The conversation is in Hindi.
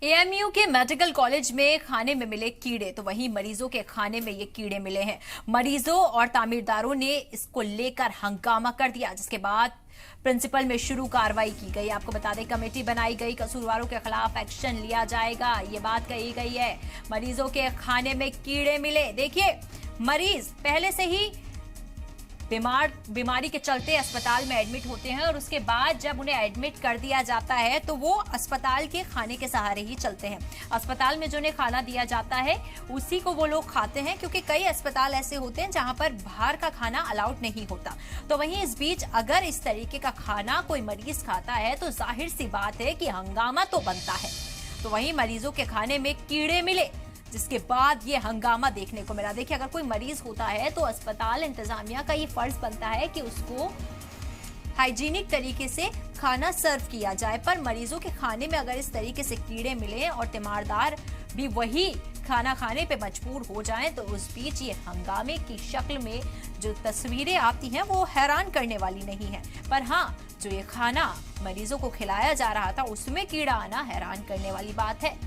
एएमयू के मेडिकल कॉलेज में खाने में मिले कीड़े, तो वहीं मरीजों के खाने में ये कीड़े मिले हैं। मरीजों और तामीरदारों ने इसको लेकर हंगामा कर दिया, जिसके बाद प्रिंसिपल में शुरू कार्रवाई की गई। आपको बता दें, कमेटी बनाई गई, कसूरवारों के खिलाफ एक्शन लिया जाएगा, ये बात कही गई है। मरीजों के खाने में कीड़े मिले। देखिए, मरीज पहले से ही बीमारी के चलते अस्पताल में एडमिट होते हैं और उसके बाद जब उन्हें एडमिट कर दिया जाता है तो वो अस्पताल के खाने के सहारे ही चलते हैं। अस्पताल में जो उन्हें खाना दिया जाता है उसी को वो लोग खाते हैं, क्योंकि कई अस्पताल ऐसे होते हैं जहां पर बाहर का खाना अलाउड नहीं होता। तो वहीं इस बीच अगर इस तरीके का खाना कोई मरीज खाता है तो जाहिर सी बात है कि हंगामा तो बनता है। तो वहीं मरीजों के खाने में कीड़े मिले, जिसके बाद ये हंगामा देखने को मिला। देखिए, अगर कोई मरीज होता है तो अस्पताल इंतजामिया का ये फर्ज बनता है कि उसको हाइजीनिक तरीके से खाना सर्व किया जाए, पर मरीजों के खाने में अगर इस तरीके से कीड़े मिले और तीमारदार भी वही खाना खाने पे मजबूर हो जाएं, तो उस बीच ये हंगामे की शक्ल में जो तस्वीरें आती हैं वो हैरान करने वाली नहीं है। पर हाँ, जो ये खाना मरीजों को खिलाया जा रहा था उसमें कीड़ा आना हैरान करने वाली बात है।